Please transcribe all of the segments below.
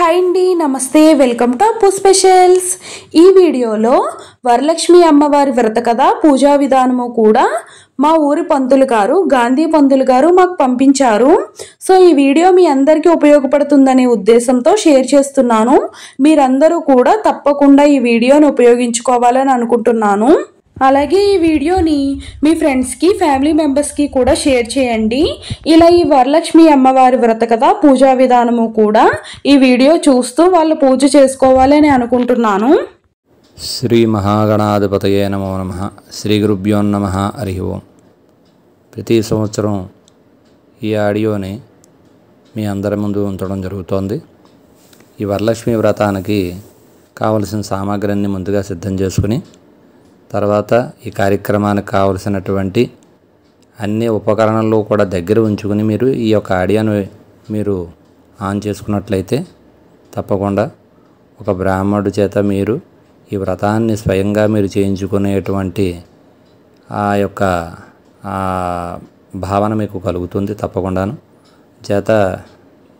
Hi అండి, నమస్తే. Welcome to అప్పు స్పెషల్స్. ఈ వీడియోలో వరలక్ష్మి అమ్మవారి వ్రత కథ పూజా విధానము కూడా మా ఊరి పంతులు గారు, గాంధీ పంతులు గారు మాకు పంపించారు. సో ఈ వీడియో మీ అందరికీ ఉపయోగపడుతుందనే ఉద్దేశంతో షేర్ చేస్తున్నాను. మీరందరూ కూడా తప్పకుండా ఈ వీడియోని ఉపయోగించుకోవాలని అనుకుంటున్నాను. అలాగే ఈ వీడియోని మీ ఫ్రెండ్స్కి, ఫ్యామిలీ మెంబర్స్కి కూడా షేర్ చేయండి. ఇలా ఈ వరలక్ష్మి అమ్మవారి వ్రత కథ పూజా విధానము కూడా ఈ వీడియో చూస్తూ వాళ్ళు పూజ చేసుకోవాలని అనుకుంటున్నాను. శ్రీ మహాగణాధిపతయే నమో నమః. శ్రీ గురుభ్యో నమః. హరి ఓం. ప్రతి సంవత్సరం ఈ ఆడియోని మీ అందరి ముందు ఉంచడం జరుగుతోంది. ఈ వరలక్ష్మి వ్రతానికి కావలసిన సామాగ్రిని ముందుగా సిద్ధం చేసుకుని, తర్వాత ఈ కార్యక్రమానికి కావలసినటువంటి అన్ని ఉపకరణలు కూడా దగ్గర ఉంచుకుని మీరు ఈ యొక్క ఆడియోను మీరు ఆన్ చేసుకున్నట్లయితే తప్పకుండా ఒక బ్రాహ్మణుడి చేత మీరు ఈ వ్రతాన్ని స్వయంగా మీరు చేయించుకునేటువంటి ఆ యొక్క భావన మీకు కలుగుతుంది. తప్పకుండాను చేత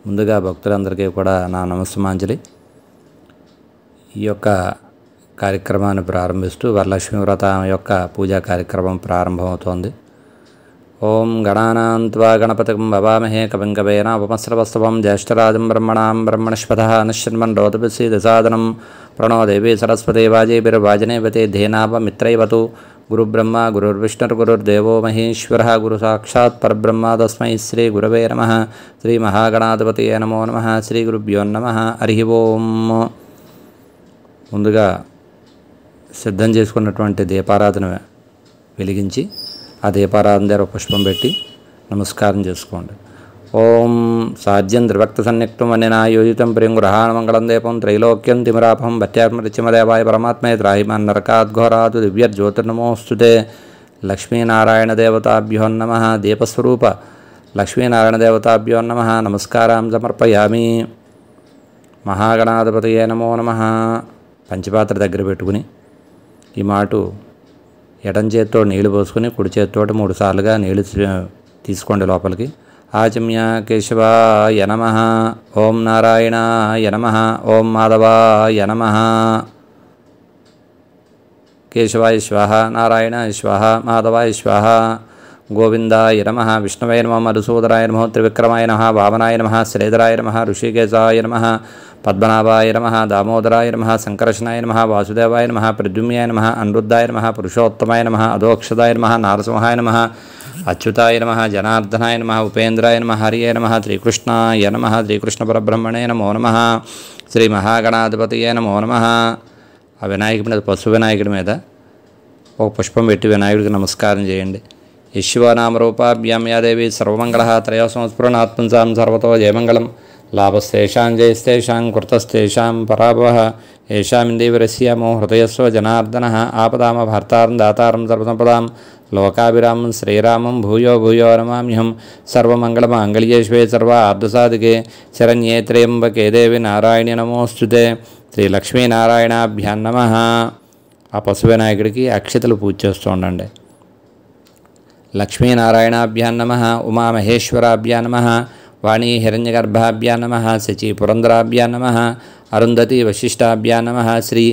ముందుగా భక్తులందరికీ కూడా నా నమస్సుమాంజలి. ఈ యొక్క కార్యక్రమాన్ని ప్రారంభిస్తూ వరలక్ష్మి వ్రతం యొక్క పూజా కార్యక్రమం ప్రారంభమవుతోంది. ఓం గణానాన్త్వా గణపతిం భవామహే కవిం కవేనాపమస్రవస్తవం జ్యేష్ఠరాజం బ్రహ్మణాం బ్రహ్మణస్పతః నశ్యన్మన్ రోదభిసీదసాదనం ప్రణో దేవీ సరస్వతి వాజేభిర్వాజనేవతే ధేనాపమిత్రైవతు గురుబ్రహ్మ గురుర్విష్ణుర్గురుర్దేవో మహేశ్వరः గురు సాక్షాత్ పరబ్రహ్మ తస్మై శ్రీ గురవే నమః. శ్రీ మహాగణాధిపతయే నమో నమః. శ్రీ గురుభ్యో నమః. హరి ఓం. ముందుగా సిద్ధం చేసుకున్నటువంటి దీపారాధన వెలిగించి ఆ దీపారాధన దగ్గర పుష్పం పెట్టి నమస్కారం చేసుకోండి. ఓం సాధ్యం త్రిభక్త సన్నిక్తం వన్యనా యోజితం ప్రియం గృహాణ మంగళం దీపం త్రైలోక్యం తిమిరాపం భట్యాత్మరిత్యమదేవాయ పరమాత్మే త్రాహిమాన్ నరకాద్ఘోరాతు దివ్యర్జ్యోతిర్నమోస్తుతే. లక్ష్మీనారాయణ దేవతాభ్యో నమః. దీపస్వరూప లక్ష్మీనారాయణ దేవతాభ్యో నమః. నమస్కారం సమర్పయామి. మహాగణాధిపతయే నమో నమః. పంచపాత్ర దగ్గర పెట్టుకుని ఈ మాటు ఎడం చేత్తో నీళ్లు పోసుకుని కుడి చేత్తో 3 సార్లుగా నీళ్లు తీసుకోండి లోపలికి. ఆచమ్య కేశవాయ నమః. ఓం నారాయణాయ నమః. ఓం మాధవాయ నమః. కేశవాయ స్వాహ, నారాయణాయ స్వాహ, మాధవాయ స్వాహ. గోవిందాయ నమః. విష్ణవే నమః. మధుసూదరాయ నమః. త్రివిక్రమాయ నమః. వామనాయ నమః. శ్రీధరాయ నమః. ఋషికేశాయ నమః. పద్మనాభాయ నమః. దామోదరాయ నమః. సంకర్షణాయ నమః. వాసుదేవాయ నమః. ప్రద్యుమ్నాయ నమః. అనిరుద్ధాయ నమః. పురుషోత్తమాయ నమః. అధోక్షదాయ నమః. నారసింహాయ నమః. అచ్యుతాయ నమః. జనార్దనాయ నమః. ఉపేంద్రాయ నమః. హరియే నమః. శ్రీకృష్ణాయ నమః. శ్రీకృష్ణ పరబ్రహ్మణే నమో నమః. శ్రీ మహాగణాధిపతయే నమో నమః. ఆ వినాయకుడి మీద, పశు వినాయకుడి మీద ఒక పుష్పం పెట్టి వినాయకుడికి నమస్కారం చేయండి. యశ్వనామరూపాభ్యాం యాదేవి సర్వమంగళ త్రయో సంస్ఫురణాత్మంసాం సర్వతో జయమంగళం. లాభస్తేషాం జయస్తేషాం కృతస్తేషాం పరాభవః ఏషామిందేవిరస్యామో హృదయస్వ జనార్దనః. ఆపదామ భర్తారం దాతారం సర్వసంపదాం లోకాభిరామం శ్రీరామం భూయో భూయో నమామ్యహం. సర్వమంగళమాంగళ్యే శివే సర్వార్ధసాధికే శరణ్యే త్ర్యంబకే దేవి నారాయణి నమోస్తుతే. శ్రీ లక్ష్మీనారాయణాభ్యాం నమః. ఆ పశు వినాయకుడికి అక్షతలు పూజ చేస్తూ ఉండండి. లక్ష్మీనారాయణాభ్యాం నమః. ఉమామహేశ్వరాభ్యాం నమః. వాణీ హిరణ్యగర్భాభ్యాం నమః. శచీ పురంధరాభ్యాం నమః. అరుంధతి వశిష్టాభ్యాం నమః. శ్రీ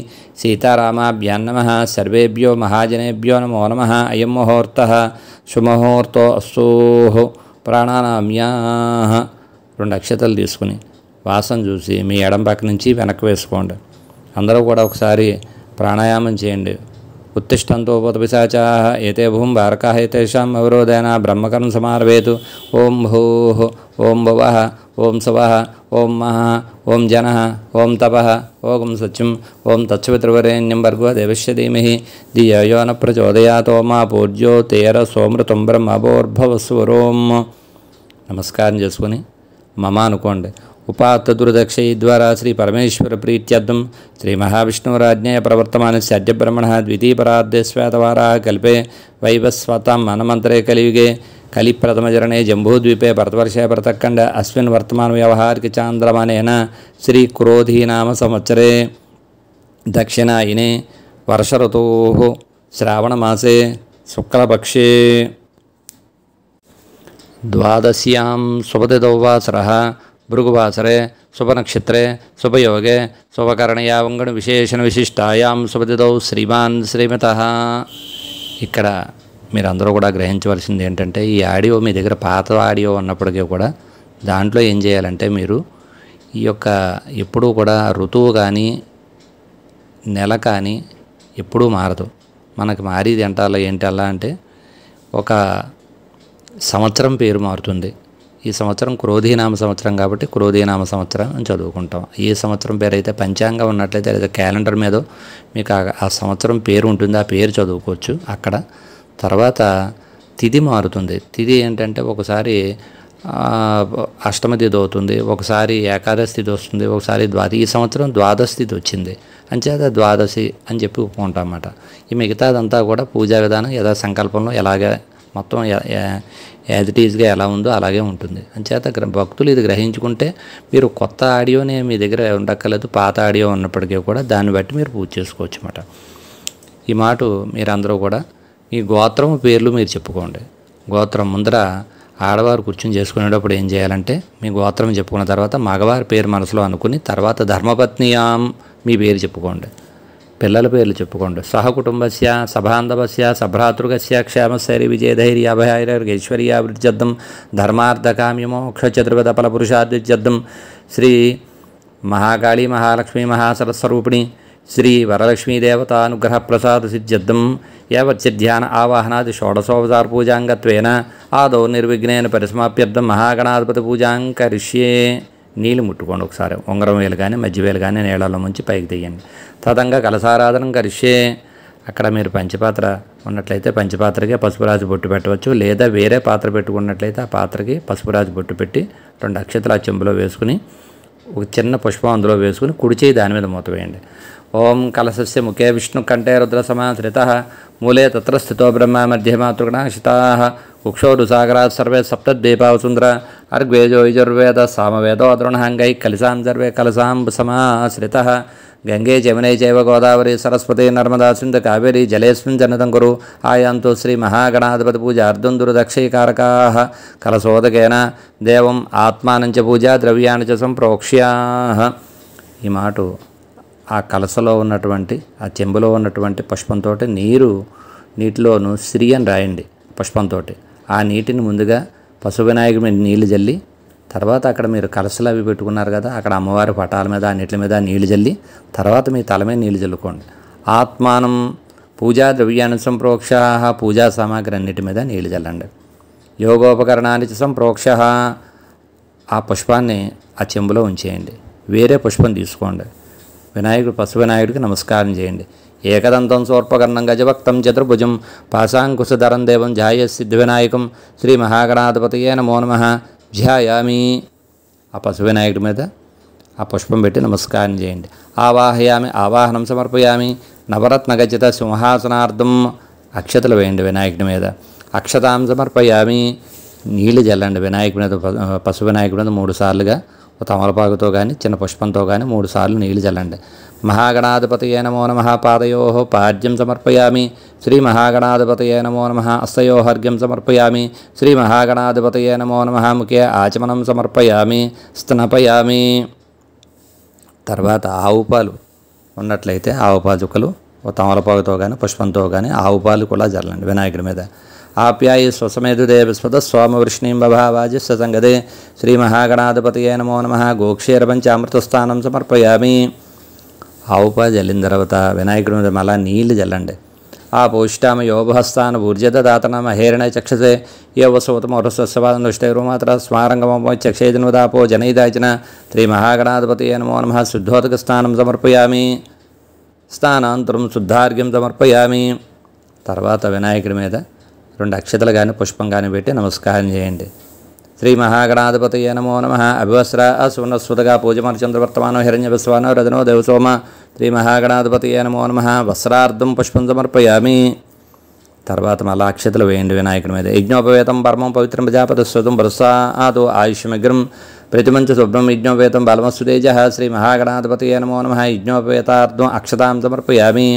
సీతారామాభ్యాం నమః. సర్వేభ్యో మహాజనేభ్యో నమో నమః. అయం ముహూర్తః సుముహూర్తో అస్తోః. ప్రాణానామ్యాః. 2 అక్షతలు తీసుకుని వాసన చూసి మీ ఎడం పక్క నుంచి వెనక్కి వేసుకోండి. అందరూ కూడా ఒకసారి ప్రాణాయామం చేయండి. ఉత్తిష్టంతో భూతపిశాచాః ఏతే భూం బారకాః ఏతేషాం అవరోధేన బ్రహ్మకర్మ సమారవేతు. ఓం భూః ఓం భువః ఓం శువః ఓం మహః ఓం జనః ఓం తపః ఓం సత్యం ఓం తత్సవితుర్వరేణ్యం భర్గో దేవస్య ధీమహి ధియో యో న ప్రచోదయాత్. ఓమా పూజ్యో తేర సోమృతం బ్రహ్మభోర్భవస్వరోం. నమస్కారం చేసుకుని మమ అనుకోండి. ఉపాత్తదుర్దక్షై ద్వారా శ్రీ పరమేశ్వర ప్రీత్యర్థం శ్రీ మహావిష్ణురాజ్ఞయ ప్రవర్తమానస్య అద్య బ్రహ్మణః ద్వితీయపరార్ధే శ్వేతవారాः కల్పే వైవస్వతం మనమంత్రే కలియుగే కలిప్రథమచరణే జంబూద్వీపే భరతవర్షే భరతఖండ అస్మిన్ వర్తమాన వ్యవహారిక చాంద్రమానేన శ్రీ క్రోధీనామ సంవత్సరే దక్షిణాయనే వర్షఋతోః శ్రావణమాసే శుక్లపక్షే ద్వాదశ్యాం శుభతిథౌ వాసరः భృగువాసరే శుభనక్షత్రే శుభయోగే శుభకరణయావంగణ విశేషణ విశిష్టాయాం శుభతిథౌ శ్రీమాన్ శ్రీమతః. ఇక్కడ మీరందరూ కూడా గ్రహించవలసింది ఏంటంటే, ఈ ఆడియో మీ దగ్గర పాత ఆడియో ఉన్నప్పటికీ కూడా దాంట్లో ఏం చేయాలంటే, మీరు ఈ యొక్క ఎప్పుడూ కూడా ఋతువు కానీ నెల కానీ ఎప్పుడూ మారదు. మనకి మారేది ఏంటి అలా అంటే, ఒక సంవత్సరం పేరు మారుతుంది. ఈ సంవత్సరం క్రోధీనామ సంవత్సరం కాబట్టి క్రోధీనామ సంవత్సరం అని చదువుకుంటాం. ఏ సంవత్సరం పేరు అయితే పంచాంగం ఉన్నట్లయితే లేదా క్యాలెండర్ మీద మీకు ఆ సంవత్సరం పేరు ఉంటుంది, ఆ పేరు చదువుకోవచ్చు అక్కడ. తర్వాత తిథి మారుతుంది. తిథి ఏంటంటే ఒకసారి అష్టమ తిథి అవుతుంది, ఒకసారి ఏకాదశి తిథి వస్తుంది, ఒకసారి ఈ సంవత్సరం ద్వాదశి తిథి వచ్చింది అంచేత ద్వాదశి అని చెప్పి ఒప్పుకుంటాం అన్నమాట. ఈ మిగతాదంతా కూడా పూజా విధానం యథా సంకల్పంలో ఎలాగే మొత్తం యాజ్ ఇట్ ఈజ్గా ఎలా ఉందో అలాగే ఉంటుంది. అంచేత భక్తులు ఇది గ్రహించుకుంటే మీరు కొత్త ఆడియోనే మీ దగ్గర ఉండక్కర్లేదు, పాత ఆడియో ఉన్నప్పటికీ కూడా దాన్ని బట్టి మీరు పూజ చేసుకోవచ్చు అన్నమాట. ఈ మాట మీరందరూ కూడా మీ గోత్రం పేర్లు మీరు చెప్పుకోండి. గోత్రం ముందర ఆడవారు కూర్చొని చేసుకునేటప్పుడు ఏం చేయాలంటే, మీ గోత్రం చెప్పుకున్న తర్వాత మగవారి పేరు మనసులో అనుకుని తర్వాత ధర్మపత్నియాం మీ పేరు చెప్పుకోండి, పిల్లల పేర్లు చెప్పుకోండి. సహకుటుంబస్య సభాంధవస్య సభ్రాతృకస్య క్షేమశైరి విజయధైర్యాభయైరైర్గైశ్వర్యాభివృద్ధ్యర్థం ధర్మార్థకామ్యమోక్ష చతుర్వేద ఫలపురుషార్థిత్యర్థం శ్రీ మహాకాళీ మహాలక్ష్మీ మహాసరస్వరూపిణి శ్రీ వరలక్ష్మీదేవతానుగ్రహ ప్రసాద సిద్ధ్యర్థం యావచ్చిధ్యాన ఆవాహనాది షోడశోపచార పూజాంగత్వేన ఆదౌ నిర్విఘ్నేన పరిసమాప్యర్థం మహాగణాధిపతి పూజాంకరిష్యే. నీళ్ళు ముట్టుకోండి ఒకసారి, ఉంగరం వేలు కానీ మధ్య వేలు కానీ నీళ్ళలో ముంచి పైకి తీయండి. తదంగా కలసారాధనం కరిష్యే. అక్కడ మీరు పంచపాత్ర ఉన్నట్లయితే పంచపాత్రకే పసుపురాజు బొట్టు పెట్టవచ్చు, లేదా వేరే పాత్ర పెట్టుకున్నట్లయితే ఆ పాత్రకి పసుపురాజు బొట్టు పెట్టి 2 అక్షతలు ఆ చెంబులో వేసుకుని ఒక చిన్న పుష్పం అందులో వేసుకుని కుడి చేయి దాని మీద మూత వేయండి. ఓం కలశస్య ముఖే విష్ణు కంఠే రుద్ర సమాశ్రితః మూలే తత్ర స్థితో బ్రహ్మ మధ్య మాతృగణాశితాః కుక్షోరు సాగరాత్ సర్వే సప్తద్వీపావసుందర అర్గ్వేజో యజుర్వేద సామవేదో అద్రుణాంగై కలిసాం సర్వే కలసాం సమాశ్రితః గంగే జమునే చైవ గోదావరి సరస్వతి నర్మదా సింధు కావేరి జలేస్మిన్ జనతం కురు ఆయాంతో శ్రీ మహాగణాధిపతి పూజార్థం దుర్దక్షైకారకాః కలశోదకేన దేవం ఆత్మానంచ పూజా ద్రవ్యాన్ని చ సంప్రోక్ష్యాః. ఈ మాట ఆ కలసలో ఉన్నటువంటి ఆ చెంబులో ఉన్నటువంటి పుష్పంతో నీటిలోను శ్రీ అని రాయండి పుష్పంతో. ఆ నీటిని ముందుగా పశు వినాయకుడి మీద నీళ్లు జల్లి, తర్వాత అక్కడ మీరు కలసలు అవి పెట్టుకున్నారు కదా, అక్కడ అమ్మవారి పటాల మీద ఆ నీటి మీద నీళ్లు జల్లి, తర్వాత మీ తల మీద నీళ్లు జల్లుకోండి. ఆత్మానం పూజా ద్రవ్యాన్ని సంప్రోక్ష పూజా సామాగ్రి అన్నిటి మీద నీళ్లు జల్లండి. యోగోపకరణాన్ని సంప్రోక్ష ఆ పుష్పాన్ని ఆ చెంబులో ఉంచేయండి. వేరే పుష్పం తీసుకోండి. పశు వినాయకుడికి నమస్కారం చేయండి. ఏకదంతం సోర్పకర్ణం గజభక్తం చతుర్భుజం పాశాంకుశధరం దేవం ధ్యాయ సిద్ధి వినాయకం శ్రీ మహాగణాధిపతయే నమో నమః ధ్యాయామి. ఆ పశు వినాయకుడి మీద ఆ పుష్పం పెట్టి నమస్కారం చేయండి. ఆవాహయామి ఆవాహనం సమర్పయామి. నవరత్నగజిత సింహాసనార్థం అక్షతలు వేయండి వినాయకుడి మీద. అక్షతాం సమర్పయామి. నీళ్లు జల్లండి వినాయకుడి మీద, పశు వినాయకుడి మీద 3 సార్లుగా తమలపాకుతో కానీ చిన్న పుష్పంతో కానీ 3 సార్లు నీళ్లు చల్లండి. మహాగణాధిపతయే నమో నమః పాదయో పాద్యం సమర్పయామి. శ్రీ మహాగణాధిపతయే నమో నమః హస్తయో అర్ఘ్యం సమర్పయామి. శ్రీ మహాగణాధిపతయే నమో నమః ముఖే ఆచమనం సమర్పయామి స్తనపయామి. తర్వాత ఆవు పాలు ఉన్నట్లయితే ఆవు పాలు చుక్కలు తమలపాకుతో కానీ పుష్పంతో కానీ ఆవు పాలు కూడా జల్లండి వినాయకుడి మీద. ఆప్యాయి స్వసమేధుదేవ స్వత స్వామవృష్ణీం బభావాజి ససంగదే శ్రీ మహాగణాధిపతయే నమో నమః గోక్షీరపంచామృతస్థానం సమర్పయామి. ఆవు పాలు జల్లిన తర్వాత వినాయకుడి మీద మళ్ళా నీళ్లు జల్లండి. ఆ పౌష్టామ యోభహస్థాన ఊర్జదాతన మహేరణ చక్షసే యోవసోతమోరస్వాదనుష్టైరుమాత్ర స్మారంగమో చక్షేజనుదాపో జనైదాచన శ్రీ మహాగణాధిపతయే నమో నమః శుద్ధోదక స్నానం సమర్పయామి. స్నానాంతరం శుద్ధార్ఘ్యం సమర్పయామి. తర్వాత వినాయకుడి మీద 2 అక్షతలు కానీ పుష్పం కానీ పెట్టి నమస్కారం చేయండి. శ్రీ మహాగణాధిపతయే నమో నమః అభివస్ర సువర్ణస్వతగా పూజమర్చంద్రవర్తమానో హిరణ్య విశ్వానో రజనో దేవసోమ శ్రీ మహాగణాధిపతయే నమో నమః వస్త్రార్థం పుష్పం సమర్పయామి. తర్వాత మళ్ళా అక్షతలు వేయండి వినాయకుడి మీద. యజ్ఞోపవేతం పరమం పవిత్రం ప్రజాపతిస్వతం ప్రసాదో ఆయుష్యమగ్రం ప్రతిమంచ శుభ్రం యజ్ఞోపవేతం బలమస్సు తేజ శ్రీ మహాగణాధిపతయే నమో నమః యజ్ఞోపవేతార్థం అక్షతాం సమర్పయామి.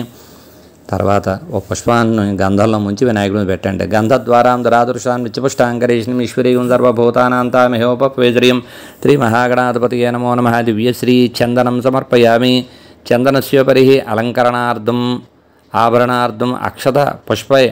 తర్వాత ఒక పుష్పాన్ని గంధంలో ముంచి వినాయకుడి మీద పెట్టండి. గంధద్వారాం దురాదృశాం నిత్యపుష్టాంకరేషణం ఈశ్వరీయం సర్వభూతానాంతామహోపవేద్రియం శ్రీ మహాగణాధిపతయే నమో నమః. దివ్యశ్రీ చందనం సమర్పయామి. చందనస్యోపరి అలంకరణార్థం ఆభరణార్థం అక్షత పుష్పై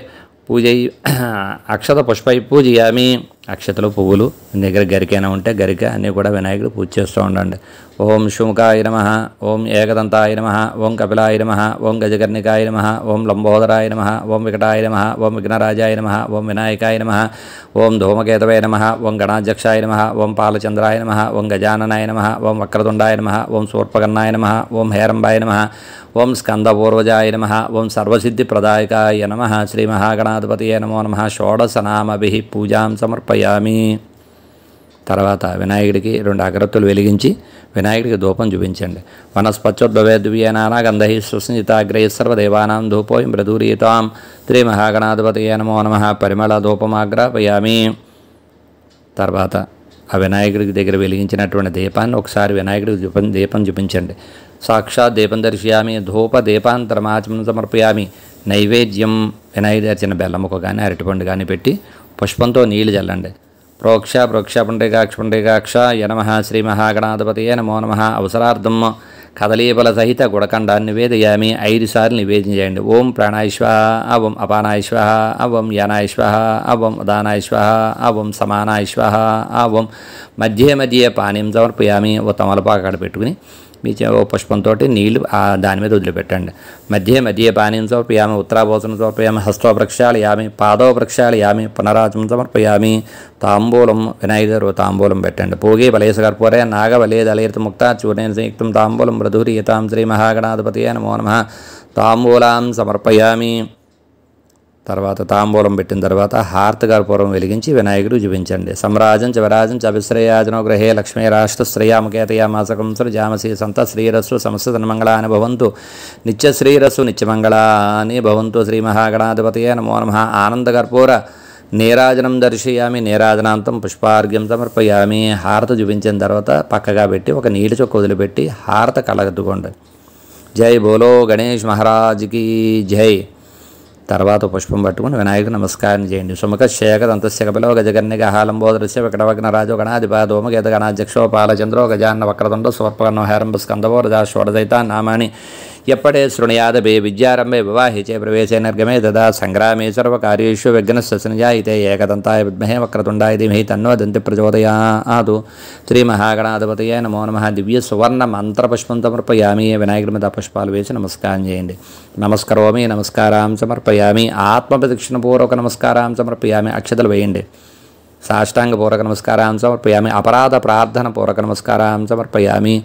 పూజయామి. అక్షతలు పువ్వులు దగ్గర గరికైనా ఉంటే గరిక అన్నీ కూడా వినాయకుడు పూజ చేస్తూ ఉండండి. ఓం శుముఖాయ నమః, ఓం ఏకదంతాయ నమః, ఓం కపిలాయ నమః, ఓం గజకర్ణికాయ నమః, ఓం లంబోదరాయ నమః, ఓం వికటాయ నమః, ఓం విఘ్నరాజాయ నమః, ఓం వినాయకాయ నమః, ఓం ధూమకేతవే నమః, ఓం గణాధ్యక్షాయ నమః, ఓం పాలచంద్రాయ నమః, ఓం గజాననాయ నమః, ఓం వక్రతుండాయ నమః, ఓం శూర్పకర్ణాయ నమః, ఓం హేరంబాయ నమః, ఓం స్కందపూర్వజాయ నమః, ఓం సర్వసిద్ధిప్రదాయకాయ నమః. శ్రీ మహాగణాధిపతయే నమో నమః. షోడశనామభిః పూజాం సమర్పయామి. తర్వాత వినాయకుడికి 2 అగరత్తులు వెలిగించి వినాయకుడికి ధూపం చూపించండి. వనస్పత్యోద్భవేద్వియేనాగంధై సుస్నితాగ్రై సర్వదేవానాం ధూపోయం ప్రదూరీతాం. శ్రీ మహాగణాధిపతయే నమో నమః. పరిమళ ధూపమాగ్రాపయామి. తర్వాత ఆ వినాయకుడికి దగ్గర వెలిగించినటువంటి దీపాన్ని ఒకసారి వినాయకుడికి దీపం చూపించండి. సాక్షాత్ దీపం దర్శయామి. ధూప దీపాంతరమాచమనం సమర్పయామి. నైవేద్యం వినాయకుడి చిన్న బెల్లముక కానీ అరటిపండు కానీ పెట్టి పుష్పంతో నీళ్లు చల్లండి. ప్రోక్ష పుండరీకాక్ష యనమః. శ్రీ మహాగణాధిపతయే నమో నమః. అవసరార్థం కదలీబల సహిత గుడకండాన్ని నివేదయామి. 5 సార్లు నివేదన చేయండి. ఓం ప్రాణాయ స్వాహ, ఓం అపానాయ స్వాహ, ఓం యానాయ స్వాహ, ఓం ఉదానాయ స్వాహ, ఓం సమానాయ స్వాహ, ఓం మధ్యే పానీయం సమర్పయామి. ఓ తమలపాకు అక్కడ పెట్టుకుని మీ ఓ పుష్పంతో నీళ్లు దాని మీద వదిలిపెట్టండి. మధ్యే పానీయం సమర్పయామి. ఉత్తరాభోసనం సమర్పయామి. హస్తో ప్రక్షాళయామి. పాదో ప్రక్షాళయామి. పునరాచమనం సమర్పయామి. తాంబూలం వినాయకుడు తాంబూలం పెట్టండి. పోగే బలేశ కర్పూరే నాగబలే దళీర్త ముక్త చూర్ణేన సంయుక్తం తాంబూలం మృధురీయతాం. శ్రీ మహాగణాధిపతయే నమో నమః. తాంబూలాం సమర్పయామి. తర్వాత తాంబూలం పెట్టిన తర్వాత హారతి కర్పూరం వెలిగించి వినాయకుడు చూపించండి. సమ్రాజం చ విరాజం చ అభిశ్రయాజనో గృహే లక్ష్మీ రాష్ట్రశ్రయామకేతయా మాసకం సృజామసి సంత శ్రీరస్సు సమస్తన్మంగళాని భవంతు. నిత్యశ్రీరస్సు నిత్యమంగళాని భవంతు. శ్రీ మహాగణాధిపతయే నమో నమః. ఆనందకర్పూర నీరాజనం దర్శయామి. నీరాజనాంతం పుష్పార్ఘ్యం సమర్పయామి. హారతి చూపించిన తర్వాత పక్కగా పెట్టి ఒక నీటి చొక్క వదిలిపెట్టి హారతి కలగద్దుకోండి. జై బోలో గణేష్ మహారాజ్కి జై. తర్వాత పుష్పం పట్టుకుని వినాయకుడు నమస్కారం చేయండి. సుముఖశేఖ దంతస్య కపిలో గజకర్ణిక హాలంబోదరస్య వికటవగ్నరాజో గణాధిప ధూమకేత గణాధ్యక్షో పాలచంద్రో గజాన్న వక్రతుండో స్వర్పకర్ణో హేరంబ స్కందవో రజా షోడదైతాన్ నామాని ఎప్పటే శృణుయాదభే విద్యారంభే వివాహే చే ప్రవేశే నిర్గమే తదా సంగ్రామే సర్వకార్యేషు విఘ్నస్య సంజాయితే ఏకదంతాయ విద్మహే వక్రతుండాయ ధీమహి తన్నో దంతి ప్రచోదయాతు. శ్రీ మహాగణాధిపతయే నమో నమః. దివ్య సువర్ణ మంత్రపుష్పం సమర్పయామి. వినాయకుడి మీద పుష్పాలు వేసి నమస్కారం చేయండి. నమస్కరోమి. నమస్కారం సమర్పయామి. ఆత్మప్రదక్షిణపూర్వక నమస్కారం సమర్పయామి. అక్షతలు వేయండి. సాష్టాంగపూర్వక నమస్కారం సమర్పయామి. అపరాధ ప్రార్థన పూర్వక నమస్కారం సమర్పయామి.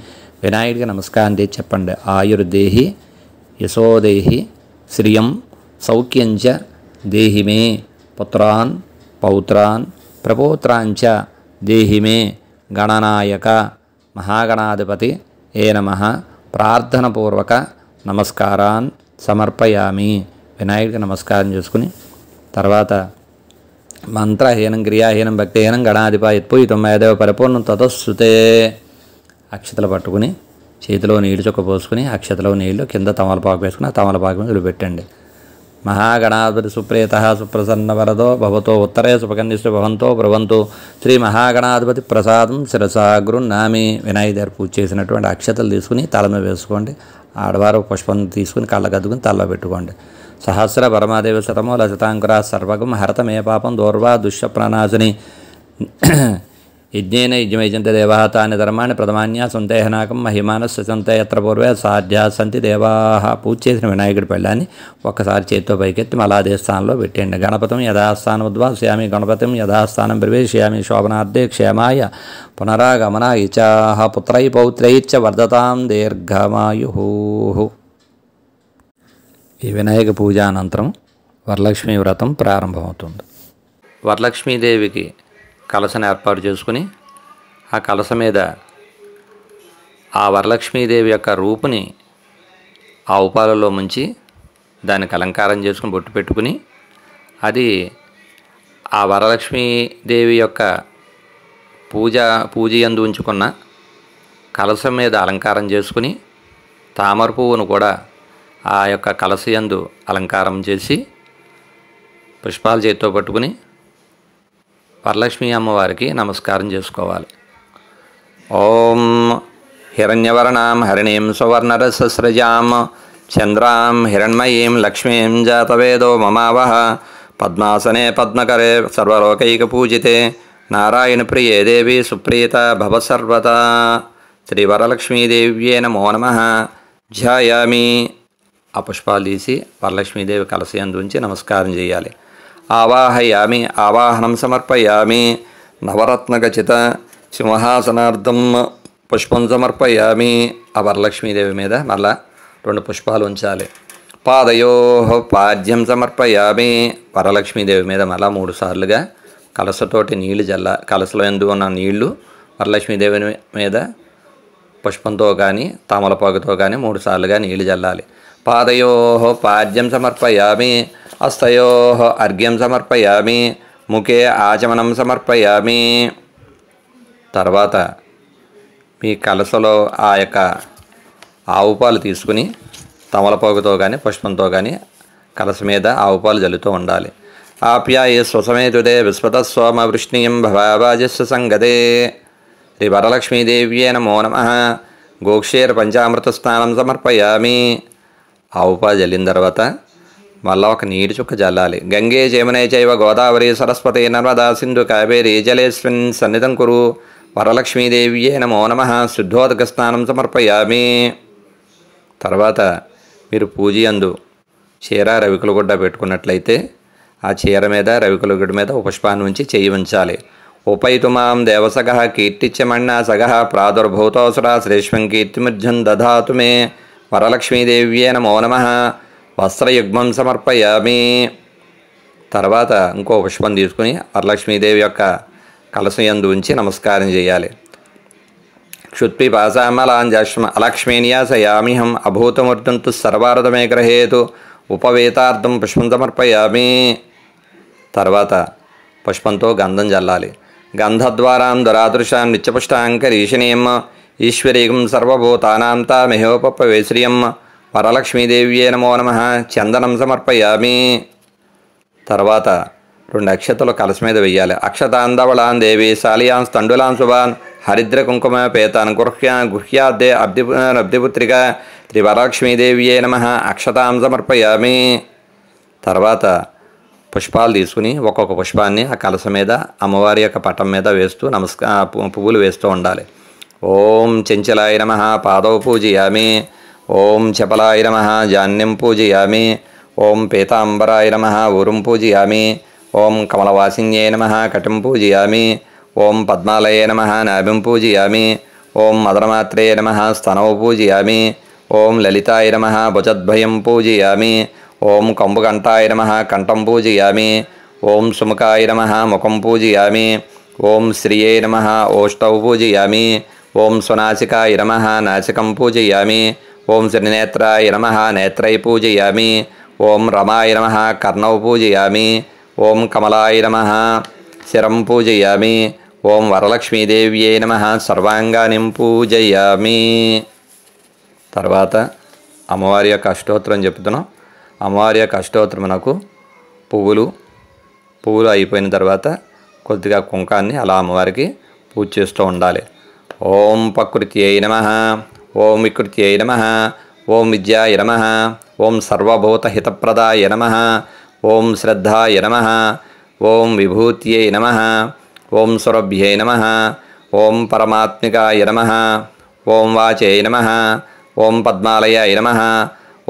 వినాయకుడికి నమస్కారం చేసి చెప్పండి. ఆయుర్దేహి యశోదేహి శ్రియం సౌఖ్యంచ దేహి మే పుత్రాన్ పౌత్రాన్ ప్రపౌత్రాంచ దేహి మే గణనాయక మహాగణాధిపతి ఏ నమః. ప్రార్థనపూర్వక నమస్కారాన్ సమర్పయామి. వినాయకుడికి నమస్కారం చేసుకుని తర్వాత మంత్రహీనం క్రియాహీనం భక్తిహీనం గణాధిప యత్పూయితం మేదేవ పరిపూర్ణం తతస్సుతే. అక్షతలు పట్టుకుని చేతిలో నీళ్లు చొక్క పోసుకుని అక్షతలో నీళ్లు కింద తమలపాకు వేసుకుని ఆ తమలపాకు మీద వదిలిపెట్టండి. మహాగణాధిపతి సుప్రీత సుప్రసన్న వరదో భవతో ఉత్తరే సుపకన్నిస్తు భవంతో బ్రవంతు. శ్రీ మహాగణాధిపతి ప్రసాదం శిరసా గృహ్ణామి. వినాయకుడి దగ్గర పూజ చేసినటువంటి అక్షతలు తీసుకుని తల మీద వేసుకోండి. ఆడవారు పుష్పం తీసుకుని కళ్ళకద్దుకుని తలలో పెట్టుకోండి. సహస్ర పరమాదేవి శతమూల శతాంకుర సర్వగం హరతమే పాపం దూర్వా దుష్యప్రణాశిని. యజ్ఞేన యజ్ఞమైజంతే దేవాః తాని ధర్మాన్ని ప్రథమాన్యా సంతేహనాకం మహిమానస్య సంతే యత్ర పూర్వే సాధ్యా సంతి దేవాః. పూజ చేసిన వినాయకుడి పెళ్ళాన్ని ఒక్కసారి చేతితో పైకెత్తి మళ్ళా అదే స్థానంలో పెట్టండి. గణపతిం యథాస్థానం ఉద్వాసయామి. గణపతిం యథాస్థానం ప్రవేశయామి. శోభనార్థే క్షేమాయ పునరాగమనాయ చ పుత్రై పౌత్రైశ్చ వర్ధతాం దీర్ఘమాయుః. ఈ వినాయక పూజ అనంతరం వరలక్ష్మీ వ్రతం ప్రారంభమవుతుంది. వరలక్ష్మీదేవికి కలశను ఏర్పాటు చేసుకుని ఆ కలశ మీద ఆ వరలక్ష్మీదేవి యొక్క రూపుని ఆ ఉపాలలో ముంచి దానికి అలంకారం చేసుకుని బొట్టు పెట్టుకుని అది ఆ వరలక్ష్మీదేవి యొక్క పూజ యందు ఉంచుకున్న కలశం మీద అలంకారం చేసుకుని తామర పువ్వును కూడా ఆ యొక్క కలశయందు అలంకారం చేసి పుష్పాలు చేతితో పట్టుకుని వరలక్ష్మీ అమ్మవారికి నమస్కారం చేసుకోవాలి. ఓం హిరణ్యవర్ణాం హరిణీం సువర్ణరసస్రజాం చంద్రాం హిరణ్మయీం లక్ష్మీం జాతవేదో మమావహ పద్మాసనే పద్మకరే సర్వలోకైకపూజితే నారాయణ ప్రియే దేవి సుప్రీత భవ సర్వదా. శ్రీ వరలక్ష్మీదేవ్యే నమో నమః. ధ్యాయామి. ఆ పుష్పాలు తీసి వరలక్ష్మీదేవి కలశయందు ఉంచి నమస్కారం చేయాలి. ఆవాహయామి. ఆవాహనం సమర్పయామి. నవరత్నఖచిత సింహాసనార్థం పుష్పం సమర్పయామి. ఆ వరలక్ష్మీదేవి మీద మళ్ళా 2 పుష్పాలు ఉంచాలి. పాదయో పాద్యం సమర్పయామి. వరలక్ష్మీదేవి మీద మళ్ళా 3 సార్లుగా కలసతోటి నీళ్లు కలసలో ఎందు ఉన్న నీళ్లు వరలక్ష్మీదేవి మీద పుష్పంతో కానీ తామలపాకుతో కానీ 3 సార్లుగా నీళ్లు జల్లాలి. పాదయో పాద్యం సమర్పయామి. హస్తయో అర్ఘ్యం సమర్పయామి. ముఖే ఆచమనం సమర్పయామి. తర్వాత మీ కలసలో ఆ యొక్క ఆవు పాలు తీసుకుని తమలపాకుతో కానీ పుష్పంతో కానీ కలస మీద ఆవు పాలు జల్లుతూ ఉండాలి. ఆప్యాయ స్వసమేతుదే విస్వత సోమ వృష్ణీయం భవాజస్య సంగతే. శ్రీ వరలక్ష్మీదేవ్యే నమో నమః. గోక్షేర పంచామృత స్నానం సమర్పయామి. ఆవు పాలు జల్లిన తర్వాత మళ్ళా ఒక నీటి చుక్క జల్లాలి. గంగే జమునే చైవ గోదావరి సరస్వతి నర్మదా సింధు కావేరీ జలేస్మిన్ సన్నిధం కురు. వరలక్ష్మీదేవ్యే నమో నమః. శుద్ధోదక స్నానం సమర్పయామి. తర్వాత మీరు పూజయందు చీర రవికుల గుడ్డ పెట్టుకున్నట్లయితే ఆ చీర మీద రవికుల గుడ్డ మీద పుష్పాన్ని ఉంచి చెయ్యి ఉంచాలి. ఉపైతుమాం దేవసగ కీర్తిచ్చమన్నా సగ ప్రాదుర్భూతోసురా శ్రేష్ఠం కీర్తిముర్జం దధాతు మే. వరలక్ష్మీదేవ్యే నమో నమః. వస్త్రయుగ్మం సమర్పయామి. తర్వాత ఇంకో పుష్పం తీసుకుని వరలక్ష్మీదేవి యొక్క కలశయందు ఉంచి నమస్కారం చేయాలి. క్షుత్పిపాసామలాంజాశ్మ అలక్ష్మీన్యాసయామిహం అభూతమూర్తంతు సర్వారథమే గ్రహేతు. ఉపవేతార్థం పుష్పం సమర్పయామి. తర్వాత పుష్పంతో గంధం జల్లాలి. గంధద్వారాం దురాదృశాం నిత్యపుష్టాంకరీషిణీయం ఈశ్వరీయం సర్వభూతానాం తామహోపవేశ్రియం. వరలక్ష్మీదేవ్యే నమో నమః. చందనం సమర్పయామి. తర్వాత 2 అక్షతలు కలశ మీద వెయ్యాలి. అక్షతాంధవళాన్ దేవి శాలియాన్ తండులాన్ శుభాన్ హరిద్ర కుంకుమ పేతాన్ గుహ్యాద్దే అబ్దిపుత్రిక. శ్రీ వరలక్ష్మీదేవ్యే నమః. అక్షతాం సమర్పయామి. తర్వాత పుష్పాలు తీసుకుని ఒక్కొక్క పుష్పాన్ని ఆ కలశ మీద అమ్మవారి యొక్క పటం మీద వేస్తూ పువ్వులు వేస్తూ ఉండాలి. ఓం చెంచలాయ నమః. పాదౌ పూజయామి. ఓం చపలాయ నమః. జాన్యం పూజయామి. ఓం పీతాంబరాయ నమః. ఊరుం పూజయామి. ఓం కమలవాసిన్యే నమః. కటిం పూజయామి. ఓం పద్మాలయే నమః. నాభిం పూజయామి. ఓం మదనమాత్రే నమః. స్తనౌ పూజయామి. ఓం లలితాయ నమః. భుజద్భయం పూజయామి. ఓం కంబుకంఠాయ నమః. కంఠం పూజయామి. ఓం సుముఖాయ నమః. ముఖం పూజయామి. ఓం శ్రియే నమః. ఓష్టౌ పూజయామి. ఓం సునాసికాయ నమః. నాసికం పూజయామి. ఓం శ్రీనేత్రాయ నమః. నేత్రై పూజయామి. ఓం రమాయ నమః. కర్ణౌ పూజయామి. ఓం కమలాయ నమః. శిరం పూజయామి. ఓం వరలక్ష్మీదేవ్యే నమః. సర్వాంగానిం పూజయామి. తర్వాత అమ్మవారి యొక్క అష్టోత్తరం చెప్తున్నాం. అమ్మవారి యొక్క అష్టోత్తరమునకు పువ్వులు అయిపోయిన తర్వాత కొద్దిగా కుంకాన్ని అలా అమ్మవారికి పూజ చేస్తూ ఉండాలి. ఓం ప్రకృత్యై నమః. ఓం వికృత్యై నమః. ఓం విద్యాయ నమః. ఓం సర్వభూతహితప్రదాయ నమః. ఓం శ్రద్ధాయ నమః. ఓం విభూత్యై నమః. ఓం సురభ్యై నమః. ఓం పరమాత్మికాయ నమః. ఓం వాచై నమః. ఓం పద్మాలయాయ నమః.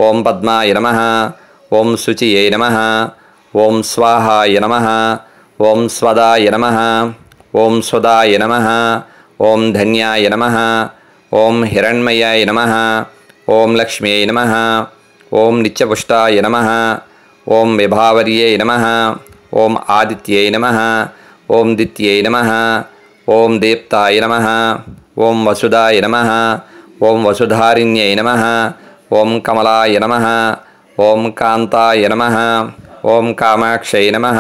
ఓం పద్మాయ నమః. ఓం శుచియై నమః. ఓం స్వాహాయ నమః. ఓం స్వదాయ నమః. ఓం సుదాయ నమః. ఓం ధన్యాయ నమః. ఓం హిరణ్మయాయ నమః. ఓం లక్ష్మ్యై నమః. ఓం నిత్యపుష్టాయ నమః. ఓం విభావర్యై నమః. ఓం ఆదిత్యై నమః. ఓం దిత్యై నమః. ఓం దీప్తాయ నమః. ఓం వసుదాయ నమః. ఓం వసుధారిణ్యై నమః. ఓం కమలాయ నమః. ఓం కాంతాయ నమః. ఓం కామాక్షై నమః.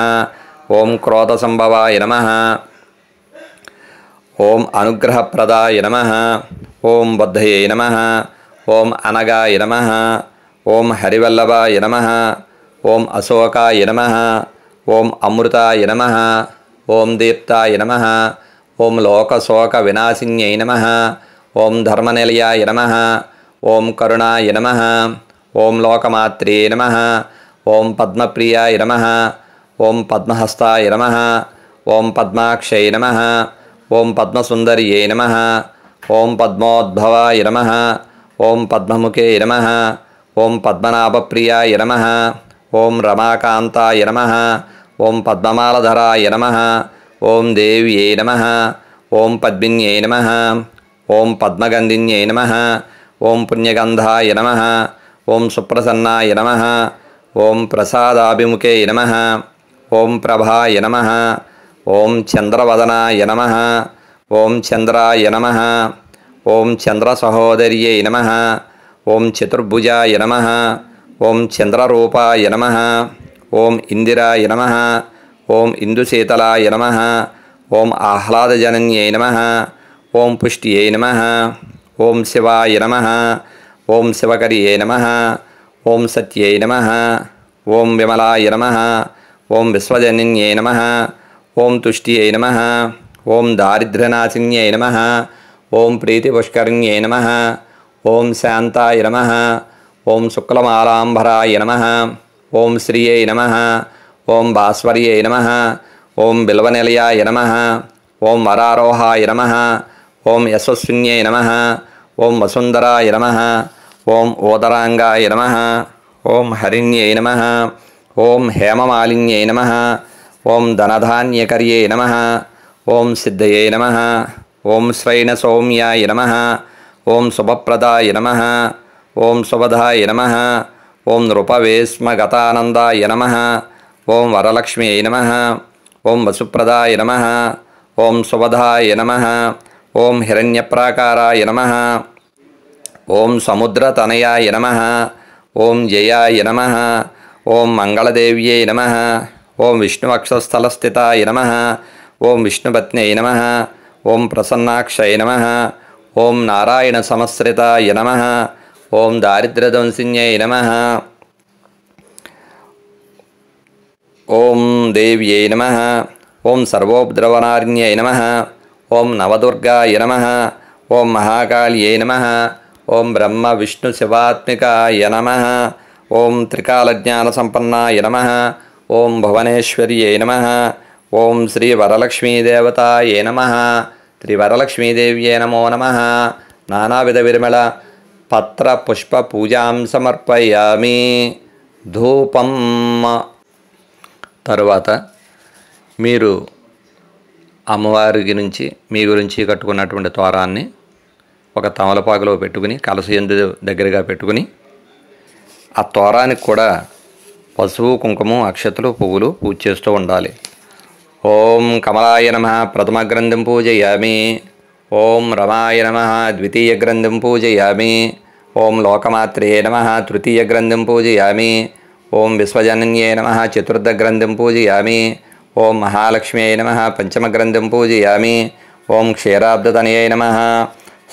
ఓం క్రోధసంభవాయ నమః. ఓం అనుగ్రహప్రదాయ నమః. ఓం బద్ధయై నమః. ఓం అనగాయ నమః. ఓం హరివల్లభాయ నమః. ఓం అశోకాయ నమః. ఓం అమృతాయ నమః. ఓం దీప్తాయ నమః. ఓం లోకశోక వినాశిన్యై నమః. ఓం ధర్మనిలయాయ నమః. ఓం కరుణాయ నమః. ఓం లోకమాత్రే నమః. ఓం పద్మప్రియాయ నమః. ఓం పద్మహస్తాయ నమః. ఓం పద్మాక్షై నమః. ఓం పద్మసుందర్యై నమః. ఓం పద్మోద్భవాయ నమః. ఓం పద్మముఖే నమః. ఓం పద్మనాభప్రియాయ నమః. ఓం రమాకాంతాయ నమః. ఓం పద్మమాలధరాయ నమః. ఓం దేవ్యై నమః. ఓం పద్మిన్యై నమః. ఓం పద్మగంధిన్యై నమః. ఓం పుణ్యగంధాయ నమః. ఓం సుప్రసన్నాయ నమః. ఓం ప్రసాదాభిముఖే నమః. ఓం ప్రభాయ నమః. ఓం చంద్రవదనాయ నమః. ఓం చంద్రాయ నమః. ఓం చంద్రసహోదర్యై నమః. ఓం చతుర్భుజాయ నమః. ఓం చంద్రరూపాయ నమః. ఓం ఇందిరాయ నమః. ఓం ఇందుశీతలాయ నమః. ఓం ఆహ్లాదజనన్యై నమః. ఓం పుష్ట్యై నమః. ఓం శివాయ నమః. ఓం శివకర్యై నమః. ఓం సత్యై నమః. ఓం విమలాయ నమః. ఓం విశ్వజనన్యై నమః. ఓం తుష్ట్యై నమః. ఓం దారిద్ర్యనాశిన్యై నమః. ఓం ప్రీతిపుష్కరిణ్యై నమః. ఓం శాంతాయ నమః. ఓం శుక్లమాలాంబరాయ నమః. ఓం శ్రియై నమః. ఓం భాస్వర్యై నమః. ఓం బిల్వనిలయాయ నమః. ఓం వరారోహాయ నమః. ఓం యశస్విన్యై నమః. ఓం వసుంధరాయ నమః. ఓం ఓదరాంగాయ నమః. ఓం హరిణ్యై నమః. ఓం హేమమాలిన్యై నమః. ఓం ధనధాన్యకర్యై నమః. ఓం సిద్ధయై నమః. ఓం శ్రైణసౌమ్యాయ నమః. ఓం శుభప్రదాయ నమః. ఓం శుభదాయ నమః. ఓం నృపవేశ్మగతానందాయ నమః. ఓం వరలక్ష్మ్యై నమః. ఓం వసుప్రదాయ నమః. ఓం శుభదాయ నమః. ఓం హిరణ్యప్రాకారాయ నమః. ఓం సముద్రతనయాయ నమః. ఓం జయాయ నమః. ఓం మంగళదేవ్యై నమః. ఓం విష్ణువక్షస్థలస్థితాయ నమః. ఓం విష్ణుపత్న్యై నమః. ఓం ప్రసన్నాక్షయ నమః. ఓం నారాయణ సమశ్రితాయ నమః. ఓం దారిద్ర్యధ్వంసిన్యై నమః. ఓం దేవ్యై నమః. ఓం సర్వోపద్రవనారిణ్యై నమః. ఓం నవదుర్గాయ నమః. ఓం మహాకాళ్యై నమః. ఓం బ్రహ్మ విష్ణు శివాత్మికాయ నమః. ఓం త్రికాలజ్ఞానసంపన్నాయ నమః. ఓం భువనేశ్వర్యై నమః. ఓం శ్రీ వరలక్ష్మీదేవతాయే నమః. శ్రీ వరలక్ష్మీదేవ్యే నమో నమః. నానావిధ విరమళ పత్ర పుష్ప పూజాం సమర్పయామి. ధూపం. తరువాత మీరు అమ్మవారి నుంచి మీ గురించి కట్టుకున్నటువంటి తోరాన్ని ఒక తమలపాకులో పెట్టుకుని కలశ ఎందు దగ్గరగా పెట్టుకుని ఆ తోరానికి కూడా పసుపు కుంకుమ అక్షతలు పువ్వులు పూజ చేస్తూ ఉండాలి. ఓం కమలాయ నమః ప్రథమ గ్రంథం పూజయామి. ఓం రమాయ నమః ద్వితీయ గ్రంథం పూజయామి. ఓం లోకమాత్రే నమః తృతీయ గ్రంథం పూజయామి. ఓం విశ్వజనన్యై నమః చతుర్థ గ్రంథం పూజయామి. ఓం మహాలక్ష్మ్యై నమః పంచమ గ్రంథం పూజయామి. ఓం క్షీరాబ్దతనయై నమః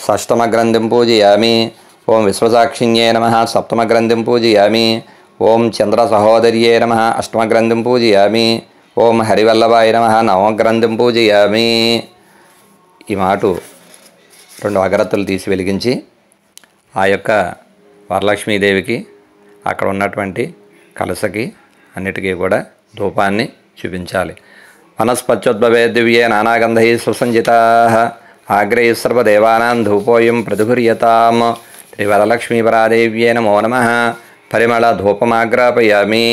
షష్టమ గ్రంథం పూజయామి. ఓం విశ్వసాక్షిణ్యై నమః సప్తమ గ్రంథం పూజయామి. ఓం చంద్ర సహోదర్యై నమః అష్టమ గ్రంథం పూజయామి. ఓం హరివల్లభాయ నమః నవమ గ్రంథం పూజయామి. ఈ మాట 2 అగరత్తులు తీసి వెలిగించి ఆ యొక్క వరలక్ష్మీదేవికి అక్కడ ఉన్నటువంటి కలసకి అన్నిటికీ కూడా ధూపాన్ని చూపించాలి. వనస్పత్యోద్భవే దివ్యే నానాగంధై సుసంజితా ఆగ్రే సర్వదేవానాం ధూపోయం ప్రతిగృహ్యతాం. శ్రీ వరలక్ష్మీపరాదేవ్యే నమో నమః. పరిమళ ధూపమాగ్రాపయామి.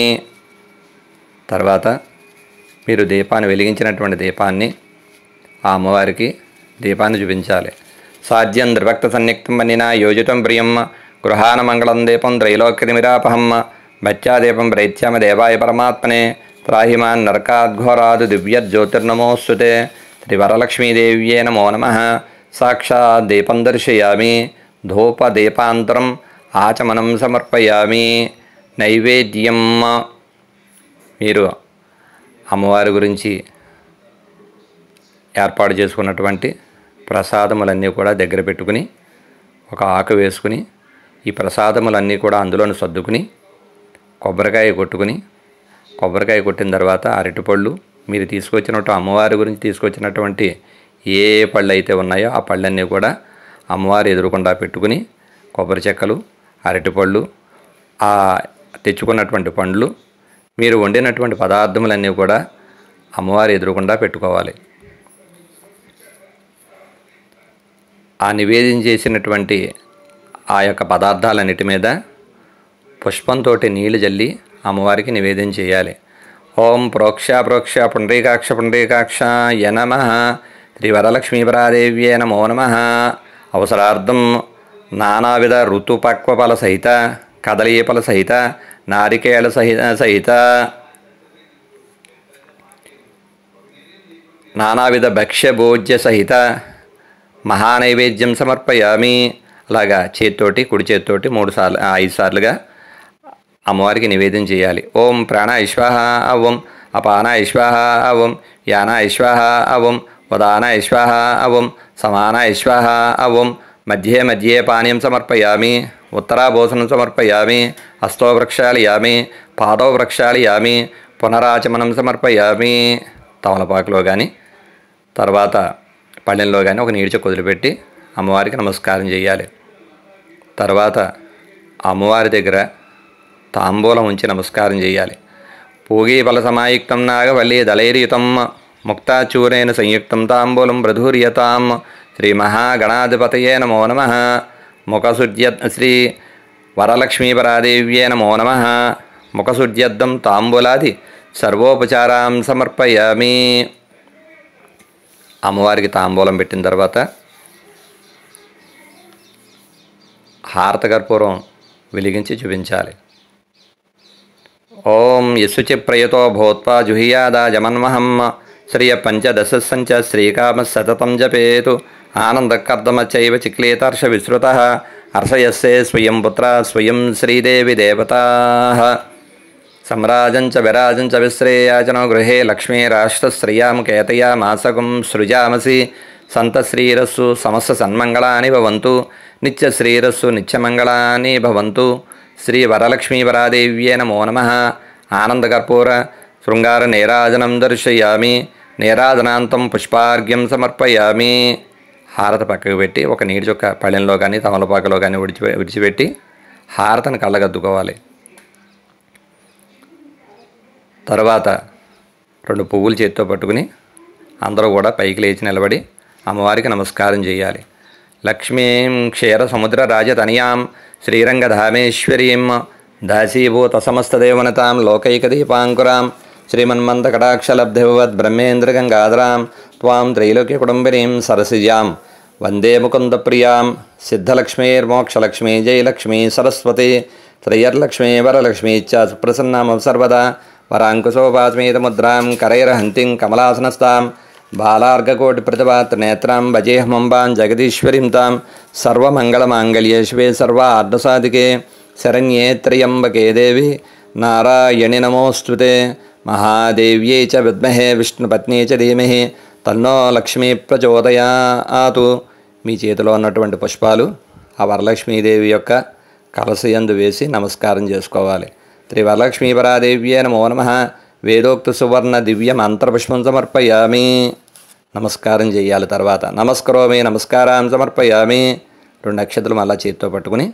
తర్వాత మీరు దీపాన్ని వెలిగించినటువంటి దీపాన్ని ఆ అమ్మవారికి దీపాన్ని చూపించాలి. సాధ్యం ద్రిభక్త సన్నిక్తం వన్నినా యోజితం ప్రియం గృహాన మంగళం దీపం త్రైలోక్యతిమిరాపహం భత్యాదీపం ప్రైత్యామ దేవాయ పరమాత్మనే త్రాహిమాన్ నరకాద్ఘోరాదు దివ్యజ్యోతిర్నమోస్తుతే. శ్రీ వరలక్ష్మీదేవ్యే నమో నమః. సాక్షాత్ దీపం దర్శయామి. ధూపదీపాంతరం ఆచమనం సమర్పయామి. నైవేద్యం. మీరు అమ్మవారి గురించి ఏర్పాటు చేసుకున్నటువంటి ప్రసాదములన్నీ కూడా దగ్గర పెట్టుకుని ఒక ఆకు వేసుకుని ఈ ప్రసాదములన్నీ కూడా అందులోని సర్దుకుని కొబ్బరికాయ కొట్టిన తర్వాత అరటిపళ్ళు, మీరు తీసుకొచ్చినట్టు అమ్మవారి గురించి తీసుకొచ్చినటువంటి ఏ పళ్ళు అయితే ఉన్నాయో ఆ పళ్ళన్నీ కూడా అమ్మవారి ఎదురుకుండా పెట్టుకుని కొబ్బరి చెక్కలు, అరటిపళ్ళు, ఆ తెచ్చుకున్నటువంటి పండ్లు, మీరు వండినటువంటి పదార్థములన్నీ కూడా అమ్మవారి ఎదురుకుండా పెట్టుకోవాలి. ఆ నివేదన చేసినటువంటి ఆ యొక్క పదార్థాలన్నిటి మీద పుష్పంతో నీళ్లు జల్లి అమ్మవారికి నివేదన చేయాలి. ఓం ప్రోక్ష పుండరీకాక్ష నమః శ్రీ వరలక్ష్మీపరాదేవ్యే నమో నమః. అవసరార్థం నానావిధ ఋతుపక్వఫల సహిత, కదలీఫల సహిత, నారికేళ సహిత నానావిధ భక్ష్యభోజ్య సహిత మహానైవేద్యం సమర్పయామి. అలాగా కుడి చేతితోటి 5 సార్లుగా అమ్మవారికి నివేదన చేయాలి. ఓం ప్రాణాయ స్వాహ, ఓం అపానాయ స్వాహ, ఓం యానాయ స్వాహ, ఓం ఉదానాయ స్వాహ, ఓం సమానాయ స్వాహ, ఓం మధ్యే మధ్యే పానీయం సమర్పయామి. ఉత్తరాభోసనం సమర్పయామి. హస్తో ప్రక్షాళయామి, పాదో ప్రక్షాళయామి, పునరాచమనం సమర్పయామి. తమలపాకులో కానీ తర్వాత పళ్ళెంలో కానీ ఒక నీడి చుక్క వదిలిపెట్టి అమ్మవారికి నమస్కారం చేయాలి. తర్వాత అమ్మవారి దగ్గర తాంబూలం ఉంచి నమస్కారం చేయాలి. పూగీ ఫల సమాయుక్తం నాగవల్లి దళైర్యుతం ముక్తాచూరేణ సంయుక్తం తాంబూలం ప్రధూర్యతాం. శ్రీ మహాగణాధిపతయే నమో నమః. శ్రీ వరలక్ష్మీపరాదేవ్యే నమో నమః. ముఖశుద్ధ్యర్థం తాంబూలాది సర్వోపచారాం సమర్పయామి. అమ్మవారికి తాంబూలం పెట్టిన తర్వాత హారతకర్పూరం వెలిగించి చూపించాలి. ఓం యస్సుచి ప్రయతో భూత్వా జుహియాదా జమన్మహం శ్రియ పంచదశంచ శ్రీకామ సతతం జపేతు ఆనందకర్దమచైవ చిక్లేతర్ష విశ్రుత హర్షయస్సే స్వయం పుత్ర స్వయం శ్రీదేవి దేవతా. సమ్రాజంచ విరాజంచ విశ్రేయాచనో గృహే లక్ష్మీరాష్ట్రశ్రియాం కేతయా మాసకం సృజామసి. సంతశ్రీరస్సు సమస్త సన్మంగళాని భవంతు. నిత్యశ్రీరస్సు నిత్యమంగళాని భవంతు. శ్రీ వరలక్ష్మీపరాదేవ్యే నమో నమః. ఆనందకర్పూర శృంగార నీరాజనం దర్శయామి. నీరాజనాంతం పుష్పార్ఘ్యం సమర్పయామి. హారత పక్కకు పెట్టి ఒక నీటి చుక్క పళ్ళెంలో కానీ తమలపాకులో కానీ విడిచిపెట్టి హారతను కళ్ళగద్దుకోవాలి. తర్వాత 2 పువ్వులు చేతితో పట్టుకుని అందరూ కూడా పైకి లేచి నిలబడి అమ్మవారికి నమస్కారం చేయాలి. లక్ష్మీం క్షీర సముద్ర రాజతనయాం శ్రీరంగధామేశ్వరీం దాసీభూత సమస్తదేవనతాం లోకైకదీపాంకురాం శ్రీమన్మంతకటాక్షలబ్ధివద్ బ్రహ్మేంద్రగంగాధరాం త్వాం త్రైలోక్య కుటుంబినీం సరసిజాం వందే ముకుందప్రియాం. సిద్ధలక్ష్మీర్మోక్షలక్ష్మీ జయలక్ష్మీ సరస్వతి త్రయర్లక్ష్మీ వరలక్ష్మీ చ సుప్రసన్నామ సర్వదా. వరాంకుశోపాస్మేతముద్రాం కరైర్హంతిం కమలాసనస్తాం బాలార్ఘకోటిప్రతిభాత్రనేత్రాం భజేహమంబాం జగదీశ్వరీం తాం. సర్వమంగళమాంగళ్యే శివే సర్వార్ధసాధికే శరణ్యే త్ర్యంబకే దేవి నారాయణి నమోస్తుతే. మహాదేవ్యై చ విద్మహే విష్ణుపత్ని చ ధీమహి తన్నో లక్ష్మీ ప్రచోదయాతు. మీ చేతిలో ఉన్నటువంటి పుష్పాలు ఆ వరలక్ష్మీదేవి యొక్క కలశయందు వేసి నమస్కారం చేసుకోవాలి. శ్రీ వరలక్ష్మీపరాదేవ్యే నమో నమః. వేదోక్త సువర్ణ దివ్య మంత్రపుష్పం సమర్పయామి. నమస్కారం చేయాలి. తర్వాత నమస్కరోమి నమస్కారం సమర్పయామి. 2 అక్షతలు మళ్ళా చేతితో పట్టుకుని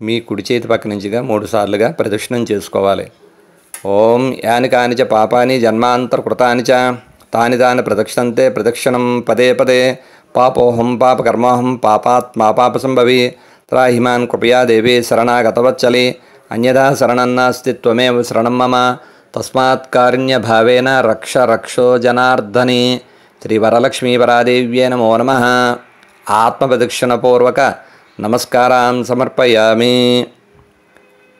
మీ కుడి చేతి పక్క నుంచిగా 3 సార్లుగా ప్రదక్షిణం చేసుకోవాలి. ఓం యాని కానిచ పాపాని జన్మాంతరకృతాని చ తాని తాని ప్రదక్షిణంతే ప్రదక్షిణం పదే పదే. పాపోహం పాపకర్మోహం పాపాత్మాపాప సంభవి. త్రాహిమాన్ కృపయా దేవి శరణాగతవచ్చలి. అన్యథా శరణం నాస్తి త్వమేవ శరణం మమ. తస్మాత్ కారుణ్యభావేన రక్ష రక్షో జనార్దని. శ్రీ వరలక్ష్మీపరాదేవ్యే నమో నమః. ఆత్మప్రదక్షిణపూర్వక నమస్కారం సమర్పయామి.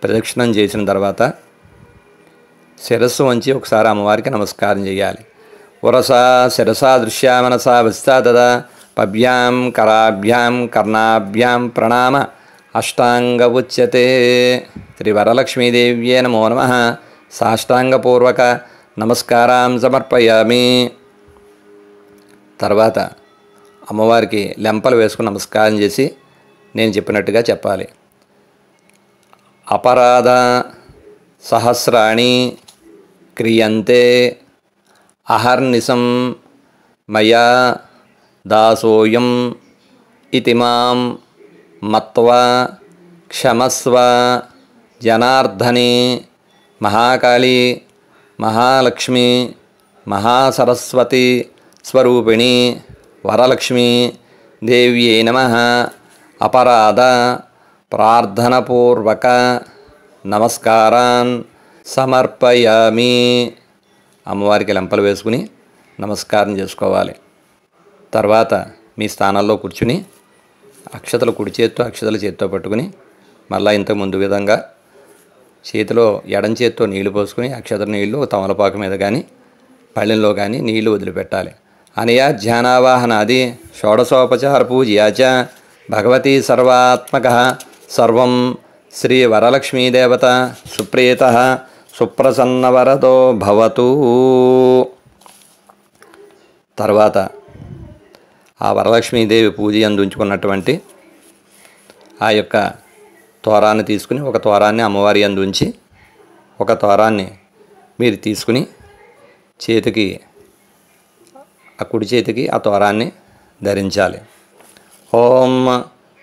ప్రదక్షిణం చేసిన తర్వాత శిరస్సు వంచి ఒకసారి అమ్మవారికి నమస్కారం చేయాలి. ఉరసా శిరసా దృశ్యా మనసా వస్తా తదా పభ్యాం కరాభ్యాం కర్ణాభ్యాం ప్రణామ అష్టాంగ ఉచ్యతే. శ్రీ వరలక్ష్మీదేవ్యే నమో నమః. సాష్టాంగపూర్వక నమస్కారం సమర్పయామి. తర్వాత అమ్మవారికి లెంపలు వేసుకుని నమస్కారం చేసి నేను చెప్పినట్టుగా చెప్పాలి. అపరాధ సహస్రాణి క్రియంతే అహర్నిశం మయా దాసోయం ఇతి మాం మత్వా క్షమస్వ జనార్దనే. మహాకాళి మహాలక్ష్మి మహాసరస్వతి స్వరూపిణి వరలక్ష్మి దేవ్యై నమః. అపరాధ ప్రార్థనపూర్వక నమస్కారాన్ సమర్పయామి. అమ్మవారికి లెంపలు వేసుకుని నమస్కారం చేసుకోవాలి. తర్వాత మీ స్థానాల్లో కూర్చుని అక్షతలు కుడి చేత్తో అక్షతలు చేత్తో పట్టుకుని మళ్ళీ ఇంతకు ముందు విధంగా చేతిలో ఎడం చేత్తో నీళ్లు పోసుకుని అక్షతల నీళ్లు తమలపాకు మీద కానీ పళ్ళెంలో కానీ నీళ్లు వదిలిపెట్టాలి. అనయా ధ్యానావాహనాది షోడశోపచార పూజ్యాచ భగవతి సర్వాత్మక సర్వం శ్రీ వరలక్ష్మీదేవత సుప్రీత సుప్రసన్నవరదో భవతు. తర్వాత ఆ వరలక్ష్మీదేవి పూజ యందు ఉంచుకున్నటువంటి ఆ యొక్క తోరాన్ని తీసుకుని ఒక తోరాన్ని అమ్మవారి యందు ఉంచి ఒక తోరాన్ని మీరు తీసుకుని చేతికి ఆ కుడి చేతికి ఆ తోరాన్ని ధరించాలి. ఓం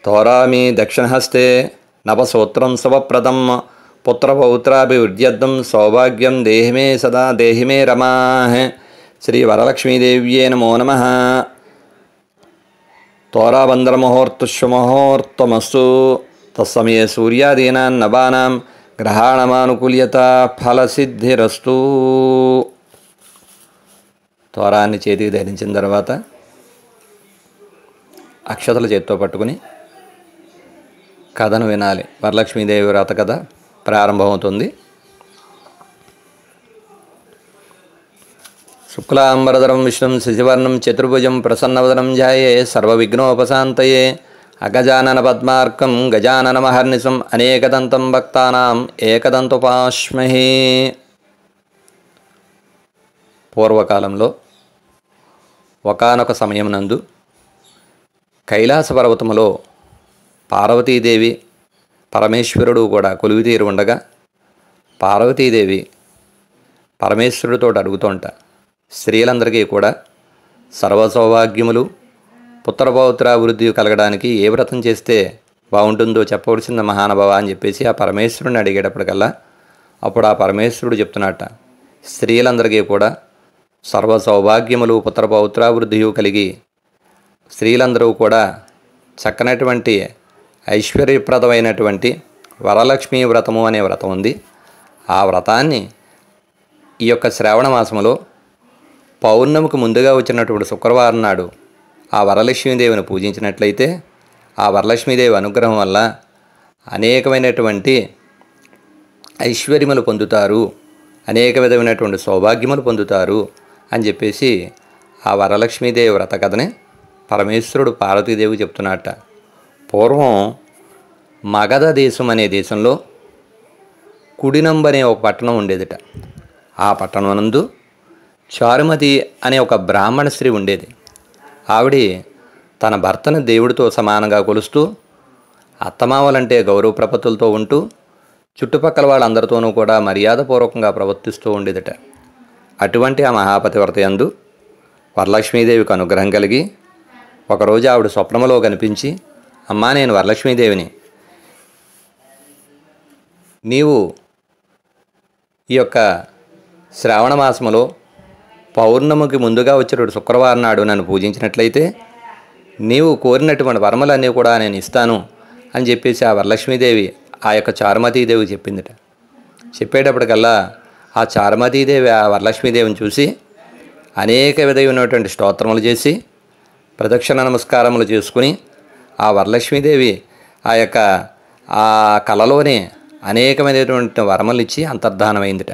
తోరామి దక్షిణహస్తే నవసూత్రం శుభప్రదం పుత్రపౌత్రాభివృద్ధ్యర్థం సౌభాగ్యం దేహిమే సదా దేహిమే రమా. శ్రీ వరలక్ష్మీదేవ్యే నమో నమః. తోరాబంధరముహూర్తుష్ముహూర్తమస్తు తత్సమయే సూర్యాదీనాం నవానాం గ్రహాణమానుకూల్యత ఫలసిద్ధిరస్తు. తోరాన్ని చేతికి ధరించిన తర్వాత అక్షతలు చేత్తో పట్టుకుని కథను వినాలి. వరలక్ష్మీదేవి వ్రత కథ ప్రారంభమవుతుంది. శుక్లాంబరధరం విష్ణుం శశివర్ణం చతుర్భుజం ప్రసన్నవదనం ధ్యాయే సర్వవిఘ్నోపశాంతయే. అగజానన పద్మార్కం గజాననమహర్నిశం అనేకదంతం భక్తానాం ఏకదంతుపాస్మహే. పూర్వకాలంలో ఒకానొక సమయమునందు కైలాస పర్వతములో పార్వతీదేవి పరమేశ్వరుడు కూడా కొలువుతీరు ఉండగా పార్వతీదేవి పరమేశ్వరుడితో అడుగుతుంట, స్త్రీలందరికీ కూడా సర్వసౌభాగ్యములు పుత్రపౌత్రాభివృద్ధి కలగడానికి ఏ వ్రతం చేస్తే బాగుంటుందో చెప్పవలసిన మహానుభావ అని చెప్పేసి ఆ పరమేశ్వరుని అడిగేటప్పటికల్లా అప్పుడు ఆ పరమేశ్వరుడు చెప్తున్నట్ట, స్త్రీలందరికీ కూడా సర్వ సౌభాగ్యములు పుత్రపౌత్రాభివృద్ధి కలిగి స్త్రీలందరూ కూడా చక్కనటువంటి ఐశ్వర్యప్రదమైనటువంటి వరలక్ష్మీ వ్రతము అనే వ్రతం ఉంది. ఆ వ్రతాన్ని ఈ యొక్క శ్రావణ మాసంలో పౌర్ణమికి ముందుగా వచ్చినటువంటి శుక్రవారం నాడు ఆ వరలక్ష్మీదేవిని పూజించినట్లయితే ఆ వరలక్ష్మీదేవి అనుగ్రహం వల్ల అనేకమైనటువంటి ఐశ్వర్యములు పొందుతారు, అనేక విధమైనటువంటి సౌభాగ్యములు పొందుతారు అని చెప్పేసి ఆ వరలక్ష్మీదేవి వ్రత కథని పరమేశ్వరుడు పార్వతీదేవి చెప్తున్నట్ట. పూర్వం మగధ దేశం అనే దేశంలో కుడినంబ అనే ఒక పట్టణం ఉండేదిట. ఆ పట్టణం నందు చారుమతి అనే ఒక బ్రాహ్మణ స్త్రీ ఉండేది. ఆవిడ తన భర్తను దేవుడితో సమానంగా కొలుస్తూ అత్తమామలంటే గౌరవ ప్రపత్తులతో ఉంటూ చుట్టుపక్కల వాళ్ళందరితోనూ కూడా మర్యాదపూర్వకంగా ప్రవర్తిస్తూ ఉండేదట. అటువంటి ఆ మహాపతివ్రత యందు వరలక్ష్మీదేవికి అనుగ్రహం కలిగి ఒకరోజు ఆవిడ స్వప్నములో కనిపించి, అమ్మా నేను వరలక్ష్మీదేవిని, నీవు ఈ యొక్క శ్రావణ మాసములో పౌర్ణమికి ముందుగా వచ్చేటువంటి శుక్రవారం నాడు నన్ను పూజించినట్లయితే నీవు కోరినటువంటి వరములన్నీ కూడా నేను ఇస్తాను అని చెప్పేసి ఆ వరలక్ష్మీదేవి ఆ యొక్క చారుమతీదేవి చెప్పిందట. చెప్పేటప్పటికల్లా ఆ చారుమతీదేవి ఆ వరలక్ష్మీదేవిని చూసి అనేక విధమైనటువంటి స్తోత్రములు చేసి ప్రదక్షిణ నమస్కారములు చేసుకుని ఆ వరలక్ష్మీదేవి ఆ యొక్క ఆ కళలోనే అనేకమైనటువంటి వరములు ఇచ్చి అంతర్ధానమైందిట.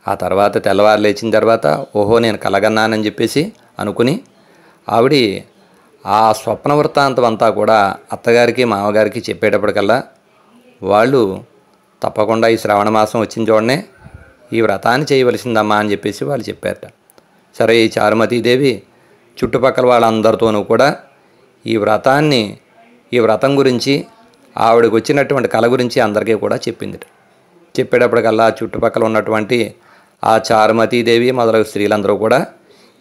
ఆ తర్వాత తెల్లవారు లేచిన తర్వాత ఓహో నేను కలగన్నానని చెప్పేసి అనుకుని ఆవిడ ఆ స్వప్న వృత్తాంతం అంతా కూడా అత్తగారికి మామగారికి చెప్పేటప్పటికల్లా వాళ్ళు తప్పకుండా ఈ శ్రావణ మాసం వచ్చిన చూడనే ఈ వ్రతాన్ని చేయవలసిందమ్మా అని చెప్పేసి వాళ్ళు చెప్పారట. సరే ఈ చారుమతీదేవి చుట్టుపక్కల వాళ్ళందరితోనూ కూడా ఈ వ్రతం గురించి ఆవిడకు వచ్చినటువంటి కళ గురించి అందరికీ కూడా చెప్పింది. చెప్పేటప్పటికల్లా చుట్టుపక్కల ఉన్నటువంటి ఆ చారుమతీదేవి మొదలగు స్త్రీలందరూ కూడా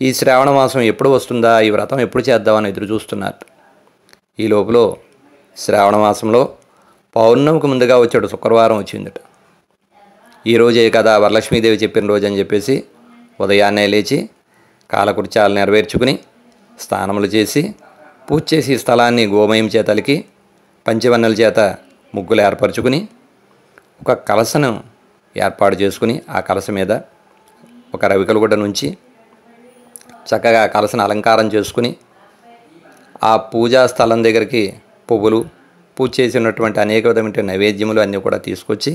ఈ శ్రావణ మాసం ఎప్పుడు వస్తుందా, ఈ వ్రతం ఎప్పుడు చేద్దామని ఎదురు చూస్తున్నారు. ఈ లోపల శ్రావణ మాసంలో పౌర్ణమికి ముందుగా వచ్చాడు శుక్రవారం వచ్చిందట. ఈరోజే కదా వరలక్ష్మీదేవి చెప్పిన రోజు అని చెప్పేసి ఉదయాన్నే లేచి కాలకృత్యాలు నెరవేర్చుకుని స్నానములు చేసి పూజ చేసి స్థలాన్ని గోమయం చేతలికి పంచవన్నెల చేత ముగ్గులు ఏర్పరచుకుని ఒక కలసను ఏర్పాటు చేసుకుని ఆ కలస మీద ఒక రవికలు గుడ్డ నుంచి చక్కగా కలసను అలంకారం చేసుకుని ఆ పూజా స్థలం దగ్గరికి పువ్వులు పూజ చేసినటువంటి అనేక విధమైన నైవేద్యములు అన్నీ కూడా తీసుకొచ్చి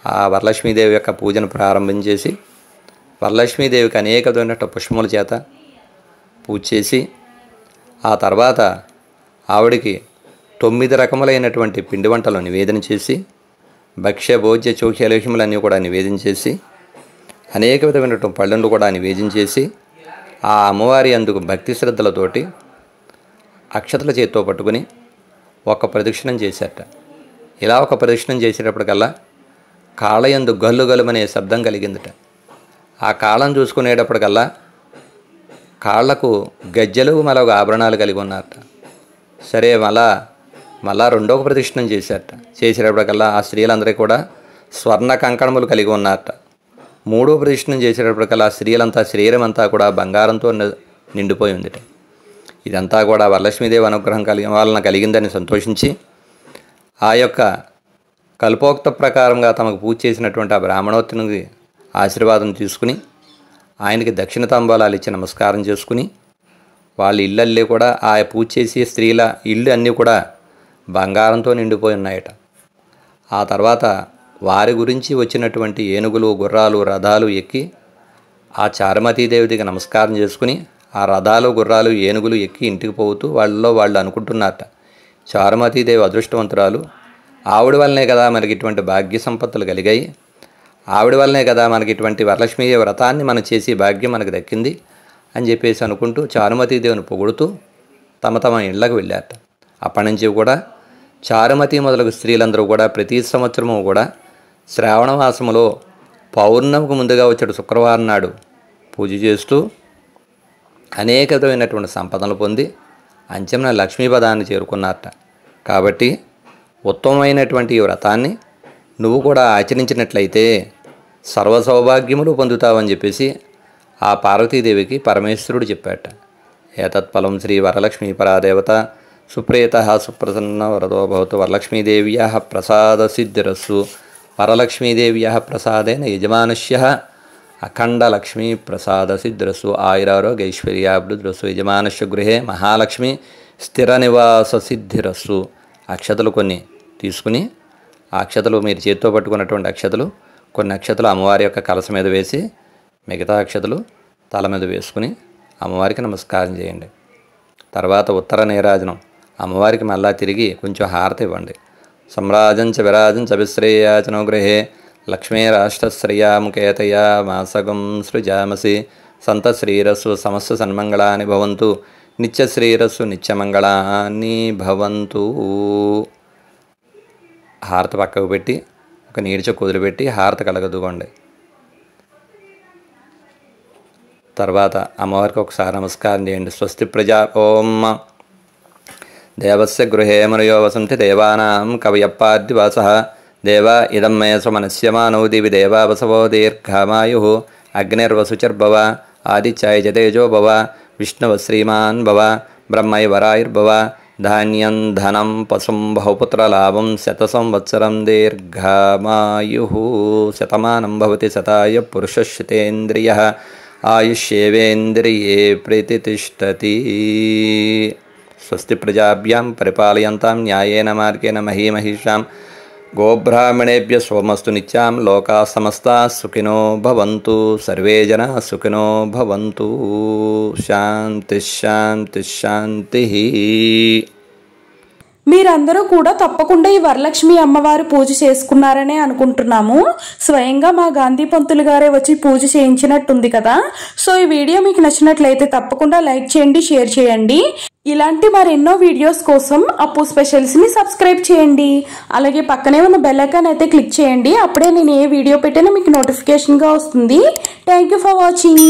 ఆ వరలక్ష్మీదేవి యొక్క పూజను ప్రారంభించేసి వరలక్ష్మీదేవికి అనేక విధమైన పుష్పముల చేత పూజ చేసి ఆ తర్వాత ఆవిడికి 9 రకములైనటువంటి పిండి వంటలు నివేదన చేసి భక్ష్య భోజ్య చౌఖ్యలక్ష్ములన్నీ కూడా నివేదన చేసి అనేక విధమైనటువంటి పళ్ళను కూడా నివేదన చేసి ఆ అమ్మవారి అందుకు భక్తి శ్రద్ధలతోటి అక్షతల చేతితో పట్టుకుని ఒక ప్రదక్షిణం చేశారట. ఇలా ఒక ప్రదక్షిణం చేసేటప్పటికల్లా కాళ్ళయందు గల్లు గలుమనే శబ్దం కలిగిందట. ఆ కాళ్ళను చూసుకునేటప్పటికల్లా కాళ్లకు గజ్జలు మరొక ఆభరణాలు కలిగి ఉన్నారట. సరే మళ్ళా రెండవ ప్రదక్షిణం చేశారట. చేసేటప్పటికల్లా ఆ స్త్రీలందరూ కూడా స్వర్ణ కంకణములు కలిగి ఉన్నారట. మూడో ప్రదక్షిణం చేసేటప్పటికల్లా స్త్రీలంతా శరీరం అంతా కూడా బంగారంతో నిండిపోయి ఉందిట. ఇదంతా కూడా వరలక్ష్మీదేవి అనుగ్రహం వలన కలిగిందని సంతోషించి ఆ యొక్క కల్పోక్త ప్రకారంగా తమకు పూజ చేసినటువంటి ఆ బ్రాహ్మణోత్తమునికి ఆశీర్వాదం తీసుకుని ఆయనకి దక్షిణ తాంబూలాలు ఇచ్చి నమస్కారం చేసుకుని వాళ్ళ ఇళ్ళల్లో కూడా ఆ పూజ చేసి స్త్రీల ఇళ్ళు అన్నీ కూడా బంగారంతో నిండిపోయి ఉన్నాయట. ఆ తర్వాత వారి గురించి వచ్చినటువంటి ఏనుగులు గుర్రాలు రథాలు ఎక్కి ఆ చారుమతీదేవికి నమస్కారం చేసుకుని ఆ రథాలు గుర్రాలు ఏనుగులు ఎక్కి ఇంటికి పోతూ వాళ్ళు అనుకుంటున్నారట, చారుమతీదేవి అదృష్టవంతురాలు, ఆవిడ వల్లనే కదా మనకి ఇటువంటి భాగ్య సంపత్తులు కలిగాయి, ఆవిడ వల్లనే కదా మనకి ఇటువంటి వరలక్ష్మీ వ్రతాన్ని మనం చేసి భాగ్యం మనకు దక్కింది అని చెప్పేసి అనుకుంటూ చారుమతీదేవిని పొగుడుతూ తమ ఇళ్ళకు వెళ్ళారట. అప్పటి నుంచి కూడా చారుమతి మొదలగు స్త్రీలందరూ కూడా ప్రతి సంవత్సరము కూడా శ్రావణ మాసములో పౌర్ణమికి ముందుగా వచ్చాడు శుక్రవారం నాడు పూజ చేస్తూ అనేక విధమైనటువంటి సంపదలు పొంది అంచెమున లక్ష్మీపదాన్ని చేరుకున్నారట. కాబట్టి ఉత్తమమైనటువంటి ఈ వ్రతాన్ని నువ్వు కూడా ఆచరించినట్లయితే సర్వ సౌభాగ్యములు పొందుతావని చెప్పేసి ఆ పార్వతీదేవికి పరమేశ్వరుడు చెప్పాట. ఏతత్ఫలం శ్రీ వరలక్ష్మీ పరాదేవత సుప్రేత సుప్రసన్న వరదో భవతు వరలక్ష్మీదేవ్యా ప్రసాద సిద్ధిరస్సు వరలక్ష్మీదేవ్యా ప్రసాదేన యజమానస్య అఖండ లక్ష్మీ ప్రసాద సిద్ధిరస్సు ఆయురారోగ్యైశ్వర్యాభివృద్ధిరస్సు యజమానస్య గృహే మహాలక్ష్మి స్థిర నివాస సిద్ధిరస్సు. అక్షతలు కొన్ని తీసుకుని ఆ అక్షతలు మీరు చేతితో పట్టుకున్నటువంటి అక్షతలు కొన్ని అక్షతలు అమ్మవారి యొక్క కలస మీద వేసి మిగతా అక్షతలు తల మీద వేసుకుని అమ్మవారికి నమస్కారం చేయండి. తర్వాత ఉత్తర నీరాజనం అమ్మవారికి మళ్ళా తిరిగి కొంచెం హారతి ఇవ్వండి. సమ్రాజంచ విరాజంచ విశ్రేయాచనో గృహే లక్ష్మీరాష్ట్రశ్రయాముకేతయా మాసగం సృజామసి సంత శ్రీరస్సు సమస్త సన్మంగళాని భవంతు నిత్యశ్రీరస్సు నిత్యమంగళాన్ని భవంతు. హారతి పక్కకు పెట్టి ఒక నీడిచ కుదిలిపెట్టి హారతి కలగదుకోండి. తర్వాత అమ్మవారికి ఒకసారి నమస్కారం చేయండి. స్వస్తి ప్రజా ఓం దేవస్య గృహే మనుయో వసంతి దేవానాం కవయప్పాద్దివాసః దేవ ఇదం మే సుమనస్యమానో దివి దేవా వసవో దీర్ఘమాయు అగ్నిర్వసుచర్భవ ఆదిత్యాయ చ తేజో భవ విష్ణువ శ్రీమాన్ భవ బ్రహ్మైవరాయుర్భవ ధాన్యం ధనం పశుం బహుపుత్రలాభం శత సంవత్సరం దీర్ఘమాయు శతమానం భవతి శతాయ పురుషశ్రుతేంద్రియ ఆయుష్యేవేంద్రియే ప్రతిష్టతి. స్వస్తి ప్రజాభ్యాం పరిపాలయంతాం న్యాయేన మార్గేణ మహీమహిషాం గోబ్రాహ్మణేభ్య సోమస్తు నిత్యాం లోకా సమస్తా సుఖినో భవంతు సర్వే జనా సుఖినో భవంతు. శాంతి శాంతి శాంతి. మీరందరూ కూడా తప్పకుండా ఈ వరలక్ష్మి అమ్మవారి పూజ చేసుకున్నారనే అనుకుంటున్నాము. స్వయంగా మా గాంధీ పంతులు గారే వచ్చి పూజ చేయించినట్టుంది కదా. సో ఈ వీడియో మీకు నచ్చినట్లయితే తప్పకుండా లైక్ చేయండి, షేర్ చేయండి. ఇలాంటి మరెన్నో వీడియోస్ కోసం అప్పు స్పెషల్స్ ని సబ్స్క్రైబ్ చేయండి. అలాగే పక్కనే ఉన్న బెల్ ఐకాన్ అయితే క్లిక్ చేయండి. అప్పుడే నేను ఏ వీడియో పెట్టినా మీకు నోటిఫికేషన్ గా వస్తుంది. Thank you for watching.